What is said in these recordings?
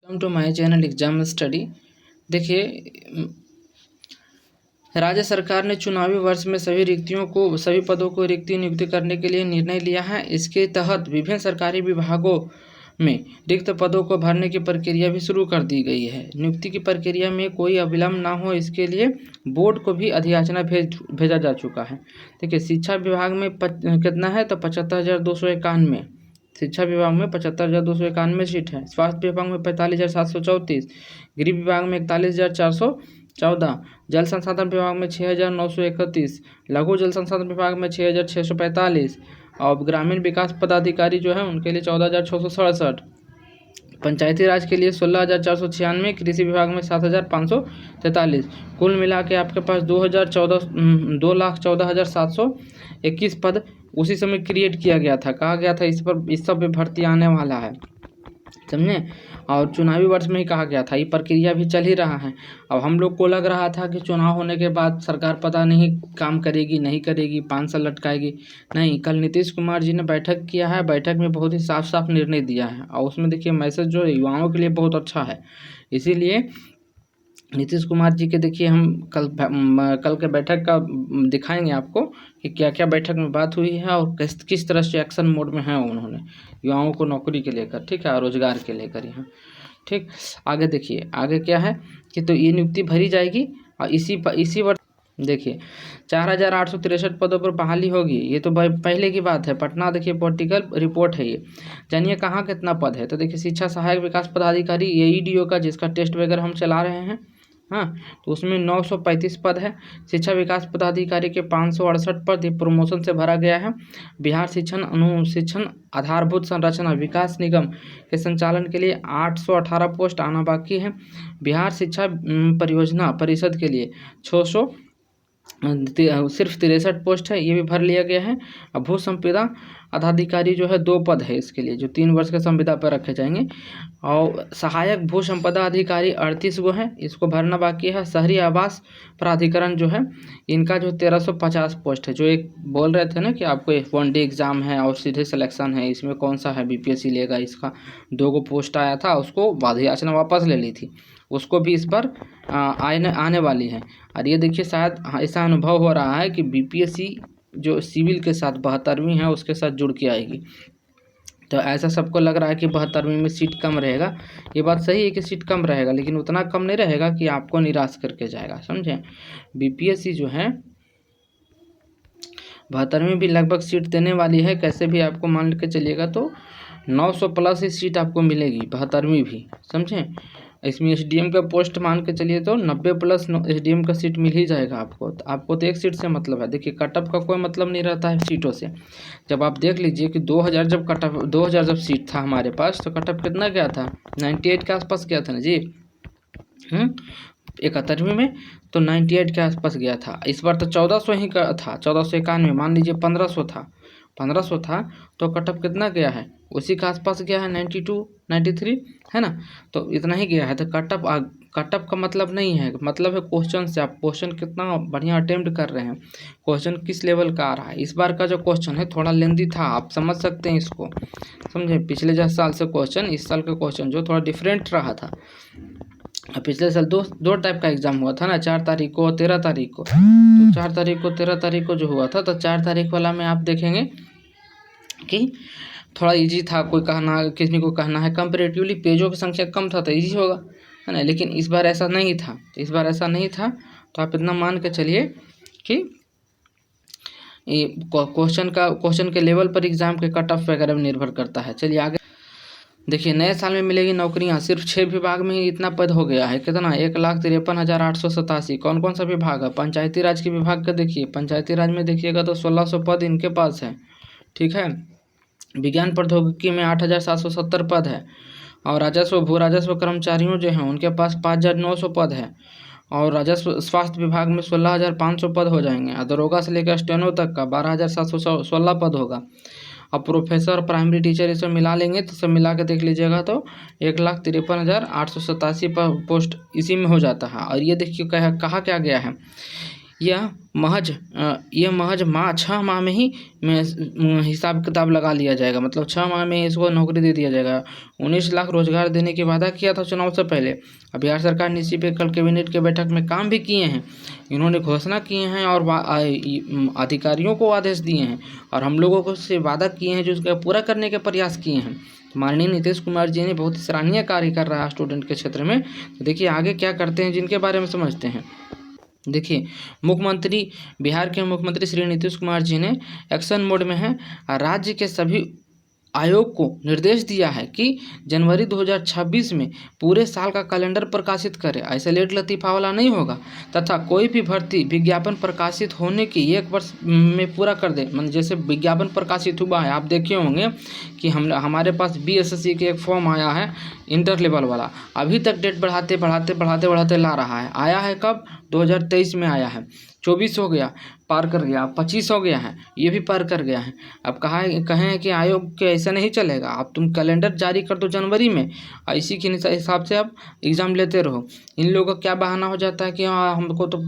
Welcome to my channel exam study. देखिए, राज्य सरकार ने चुनावी वर्ष में सभी पदों को रिक्ति नियुक्ति करने के लिए निर्णय लिया है। इसके तहत विभिन्न सरकारी विभागों में रिक्त पदों को भरने की प्रक्रिया भी शुरू कर दी गई है। नियुक्ति की प्रक्रिया में कोई अविलंब ना हो, इसके लिए बोर्ड को भी अधियाचना भेजा जा चुका है। देखिए, शिक्षा विभाग में कितना है तो 75,291। शिक्षा विभाग में 75,291 सीट है। स्वास्थ्य विभाग में 45,734, गृह विभाग में 41,414, जल संसाधन विभाग में 6,931, लघु जल संसाधन विभाग में 6,645 और ग्रामीण विकास पदाधिकारी जो है उनके लिए 14,667, पंचायती राज के लिए 16,496, कृषि विभाग में 7,543। कुल मिला के आपके पास 2,14,721 पद उसी समय क्रिएट किया गया था। कहा गया था इस सब में भर्ती आने वाला है, समझे। और चुनावी वर्ष में ही कहा गया था। ये प्रक्रिया भी चल ही रहा है। अब हम लोग को लग रहा था कि चुनाव होने के बाद सरकार पता नहीं काम करेगी नहीं करेगी, 5 साल लटकाएगी। नहीं, कल नीतीश कुमार जी ने बैठक किया है। बैठक में बहुत ही साफ साफ निर्णय दिया है और उसमें देखिए मैसेज जो है युवाओं के लिए बहुत अच्छा है। इसीलिए नीतीश कुमार जी के देखिए हम कल के बैठक का दिखाएंगे आपको कि क्या क्या बैठक में बात हुई है और किस तरह से एक्शन मोड में है उन्होंने युवाओं को नौकरी के लेकर, ठीक है, रोजगार के लेकर यहाँ, ठीक। आगे देखिए, आगे क्या है कि तो ये नियुक्ति भरी जाएगी और इसी वर्ष देखिए 4,863 पदों पर बहाली होगी। ये तो पहले की बात है। पटना देखिए पॉलिटिकल रिपोर्ट है ये। जानिए कहाँ कितना पद है तो देखिए शिक्षा सहायक विकास पदाधिकारी AEDO का, जिसका टेस्ट वगैरह हम चला रहे हैं, हाँ, तो उसमें 935 पद है। शिक्षा विकास पदाधिकारी के 568 पद प्रमोशन से भरा गया है। बिहार शिक्षण आधारभूत संरचना विकास निगम के संचालन के लिए 818 पोस्ट आना बाकी है। बिहार शिक्षा परियोजना परिषद के लिए 600 सिर्फ 63 पोस्ट है, ये भी भर लिया गया है। अब भू संपदा पदाधिकारी जो है 2 पद है इसके लिए, जो 3 वर्ष के संविदा पर रखे जाएंगे। और सहायक भू संपदा अधिकारी 38 गो है, इसको भरना बाकी है। शहरी आवास प्राधिकरण जो है इनका जो 1350 पोस्ट है। जो एक बोल रहे थे ना कि आपको 1 डे एग्जाम है और सीधे सिलेक्शन है, इसमें कौन सा है BPSC लेगा, इसका 2 गो पोस्ट आया था, उसको अधियाचना वापस ले ली थी, उसको भी इस बार आने वाली है। और ये देखिए शायद ऐसा अनुभव हो रहा है कि BPSC जो सिविल के साथ 72वीं है उसके साथ जुड़ के आएगी। तो ऐसा सबको लग रहा है कि 72वीं में सीट कम रहेगा। ये बात सही है कि सीट कम रहेगा, लेकिन उतना कम नहीं रहेगा कि आपको निराश करके जाएगा, समझे। BPSC जो है 72वीं भी लगभग सीट देने वाली है। कैसे भी आपको मान के चलिएगा तो 900 प्लस ही सीट आपको मिलेगी 72वीं भी, समझे। इसमें SDM का पोस्ट मान के चलिए तो 90 प्लस SDM का सीट मिल ही जाएगा आपको। तो एक सीट से मतलब है। देखिए कटअप का कोई मतलब नहीं रहता है सीटों से। जब आप देख लीजिए कि 2000 जब सीट था हमारे पास तो कटअप कितना गया था, 98 के आसपास गया था ना जी। 71वीं में तो 98 के आसपास गया था। इस बार तो 1400 ही का था, 1491। मान लीजिए 1500 था तो कटअप कितना गया है, उसी के आसपास गया है, 92 93 है ना। तो इतना ही गया है। तो कटअप का मतलब नहीं है, मतलब है क्वेश्चन से आप क्वेश्चन कितना बढ़िया अटेम्प्ट कर रहे हैं, क्वेश्चन किस लेवल का आ रहा है। इस बार का जो क्वेश्चन है थोड़ा लेंदी था, आप समझ सकते हैं इसको, समझे। पिछले 10 साल से क्वेश्चन, इस साल का क्वेश्चन जो थोड़ा डिफरेंट रहा था। पिछले साल दो टाइप का एग्जाम हुआ था ना, 4 तारीख को और 13 तारीख को। तो 4 तारीख को 13 तारीख को जो हुआ था, तो 4 तारीख वाला में आप देखेंगे कि थोड़ा इजी था। किसी को कहना है कंपेरेटिवली पेजों की संख्या कम था तो इजी होगा, है ना। लेकिन इस बार ऐसा नहीं था। तो आप इतना मान के चलिए कि क्वेश्चन के लेवल पर एग्जाम के कट ऑफ वगैरह निर्भर करता है। चलिए आगे देखिए, नए साल में मिलेगी नौकरियां। सिर्फ 6 विभाग में ही इतना पद हो गया है। कितना, 1,53,887। कौन कौन सा विभाग है, पंचायती राज के विभाग का देखिए। पंचायती राज में देखिएगा तो 1600 पद इनके पास है, ठीक है। विज्ञान प्रौद्योगिकी में 8,770 पद है। और भू राजस्व कर्मचारियों जो हैं उनके पास 5,900 पद है। और राजस्व स्वास्थ्य विभाग में 16,500 पद हो जाएंगे। और दरोगा से लेकर स्टेनो तक का 12,716 पद होगा। अब प्रोफेसर प्राइमरी टीचर ये सब मिला लेंगे तो सब मिला के देख लीजिएगा तो 1,53,887 पोस्ट इसी में हो जाता है। और ये देखिए कहा क्या गया है, यह महज 6 माह में ही हिसाब किताब लगा लिया जाएगा, मतलब 6 माह में इसको नौकरी दे दिया जाएगा। 19 लाख रोजगार देने की वादा किया था चुनाव से पहले। अब बिहार सरकार ने इसी पे कल कैबिनेट के बैठक में काम भी किए हैं, इन्होंने घोषणा किए हैं और अधिकारियों को आदेश दिए हैं और हम लोगों को से वादा किए हैं जो उसका पूरा करने के प्रयास किए हैं। माननीय नीतीश कुमार जी ने बहुत ही सराहनीय कार्य कर रहा है स्टूडेंट के क्षेत्र में। तो देखिए आगे क्या करते हैं जिनके बारे में समझते हैं। देखिए बिहार के मुख्यमंत्री श्री नीतीश कुमार जी ने एक्शन मोड में हैं। राज्य के सभी आयोग को निर्देश दिया है कि जनवरी 2026 में पूरे साल का कैलेंडर प्रकाशित करे, ऐसे लेट लतीफ़ा वाला नहीं होगा, तथा कोई भी भर्ती विज्ञापन प्रकाशित होने की 1 वर्ष में पूरा कर दे। मतलब जैसे विज्ञापन प्रकाशित हुआ है, आप देखे होंगे कि हमारे पास BSSC के एक फॉर्म आया है इंटर लेवल वाला, अभी तक डेट बढ़ाते ला रहा है। आया है कब? 2023 में आया है, 24 हो गया, पार कर गया, 25 हो गया है, ये भी पार कर गया है। अब कहें कि आयोग के ऐसा नहीं चलेगा, अब तुम कैलेंडर जारी कर दो जनवरी में, इसी के हिसाब से अब एग्ज़ाम लेते रहो। इन लोगों का क्या बहाना हो जाता है कि हाँ हमको तो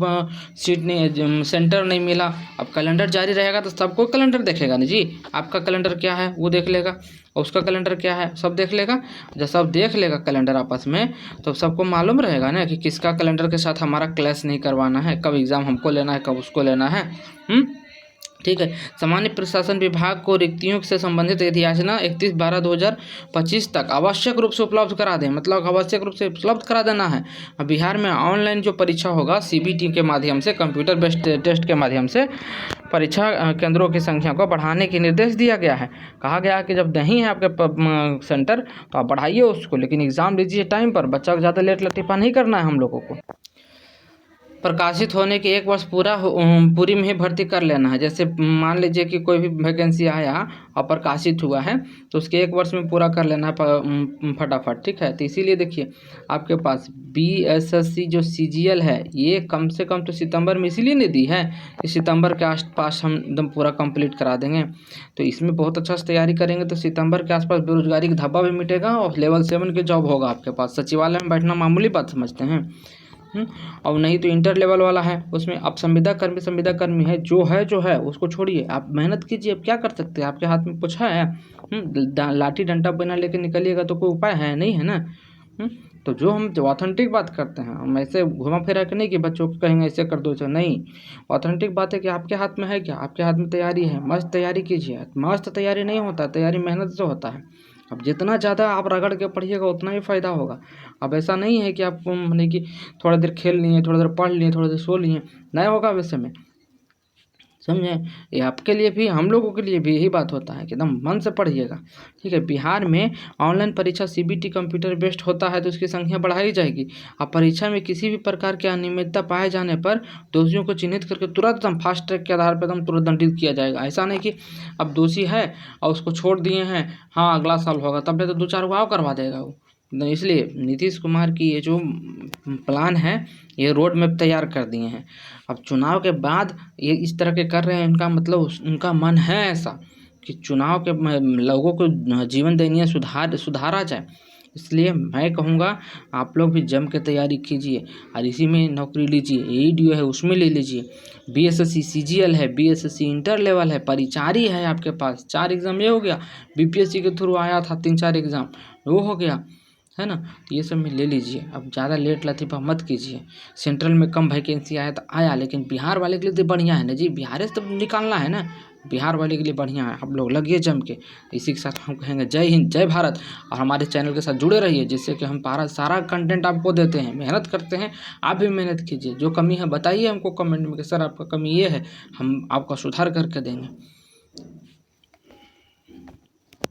सीट नहीं, सेंटर नहीं मिला। अब कैलेंडर जारी रहेगा तो सबको कैलेंडर देखेगा ना जी, आपका कैलेंडर क्या है वो देख लेगा, और उसका कैलेंडर क्या है सब देख लेगा। जब सब देख लेगा कैलेंडर आपस में, तो सबको मालूम रहेगा ना कि किसका कैलेंडर के साथ हमारा क्लैश नहीं करवाना है, कब एग्ज़ाम हमको लेना है, कब उसको लेना है। ठीक है। सामान्य प्रशासन विभाग को रिक्तियों से संबंधित याचना 31/12/2025 तक आवश्यक रूप से उपलब्ध करा दें, मतलब आवश्यक रूप से उपलब्ध करा देना है। बिहार में ऑनलाइन जो परीक्षा होगा CBT के माध्यम से, कंप्यूटर बेस्ड टेस्ट के माध्यम से परीक्षा केंद्रों की संख्या को बढ़ाने के निर्देश दिया गया है। कहा गया है कि जब नहीं है आपके सेंटर तो आप बढ़ाइए उसको, लेकिन एग्ज़ाम दीजिए टाइम पर, बच्चा को ज़्यादा लेट लतीफ़ा नहीं करना है हम लोगों को। प्रकाशित होने के 1 वर्ष पूरी में ही भर्ती कर लेना है। जैसे मान लीजिए कि कोई भी वैकेंसी आया और प्रकाशित हुआ है तो उसके 1 वर्ष में पूरा कर लेना है फटाफट, ठीक है। तो इसीलिए देखिए आपके पास BSSC जो CGL है ये कम से कम तो सितंबर में इसीलिए नहीं दी है कि सितंबर के आसपास हम एकदम पूरा कंप्लीट करा देंगे। तो इसमें बहुत अच्छा से तैयारी करेंगे तो सितंबर के आसपास बेरोजगारी का धब्बा भी मिटेगा और लेवल 7 की जॉब होगा आपके पास। सचिवालय में बैठना मामूली बात समझते हैं। और नहीं तो इंटर लेवल वाला है, उसमें आप संविदा कर्मी है जो है उसको छोड़िए, आप मेहनत कीजिए। अब क्या कर सकते हैं, आपके हाथ में कुछ है? लाठी डंडा बिना लेके निकलिएगा तो कोई उपाय है नहीं, है ना। तो जो ऑथेंटिक बात करते हैं, हम ऐसे घुमा फिरा के नहीं कि बच्चों को कहेंगे ऐसे कर दो, नहीं। ऑथेंटिक बात है कि आपके हाथ में है क्या, आपके हाथ में तैयारी है, मस्त तैयारी कीजिए। मस्त तैयारी नहीं होता, तैयारी मेहनत से होता है। अब जितना ज़्यादा आप रगड़ के पढ़िएगा उतना ही फ़ायदा होगा। अब ऐसा नहीं है कि आपको माने कि थोड़ा देर खेल लिए, थोड़ा देर पढ़ लिए, थोड़ा देर सो लिए, नहीं होगा वैसे में, समझे। ये आपके लिए भी, हम लोगों के लिए भी यही बात होता है कि एकदम मन से पढ़िएगा, ठीक है। बिहार में ऑनलाइन परीक्षा CBT कंप्यूटर बेस्ड होता है तो उसकी संख्या बढ़ाई जाएगी। अब परीक्षा में किसी भी प्रकार की अनियमितता पाए जाने पर दोषियों को चिन्हित करके तुरंत एकदम फास्ट ट्रैक के आधार पर एकदम तुरंत दंडित किया जाएगा। ऐसा नहीं कि अब दोषी है और उसको छोड़ दिए हैं, हाँ अगला साल होगा, तब तो 2-4 गो और करवा देगा वो। इसलिए नीतीश कुमार की ये जो प्लान है ये रोड मैप तैयार कर दिए हैं। अब चुनाव के बाद ये इस तरह के कर रहे हैं, इनका मतलब उनका मन है ऐसा कि चुनाव के लोगों को जीवन दयनीय सुधारा जाए। इसलिए मैं कहूँगा आप लोग भी जम के तैयारी कीजिए और इसी में नौकरी लीजिए। AEDO है उसमें ले लीजिए, BSSC CGL है, BSSC इंटर लेवल है, परिचारी है आपके पास, 4 एग्ज़ाम ये हो गया। BPSC के थ्रू आया था 3-4 एग्ज़ाम, वो हो गया, है ना। तो ये सब में ले लीजिए, अब ज़्यादा लेट लतीफ़ा मत कीजिए। सेंट्रल में कम वैकेंसी आया तो आया, लेकिन बिहार वाले के लिए तो बढ़िया है ना जी, बिहार से तो निकालना है ना, बिहार वाले के लिए बढ़िया है। आप लोग लगिए जम के। इसी के साथ हम कहेंगे जय हिंद, जय भारत, और हमारे चैनल के साथ जुड़े रहिए जिससे कि हम सारा कंटेंट आपको देते हैं, मेहनत करते हैं, आप भी मेहनत कीजिए। जो कमी है बताइए हमको कमेंट में कि सर आपका कमी ये है, हम आपका सुधार करके देंगे।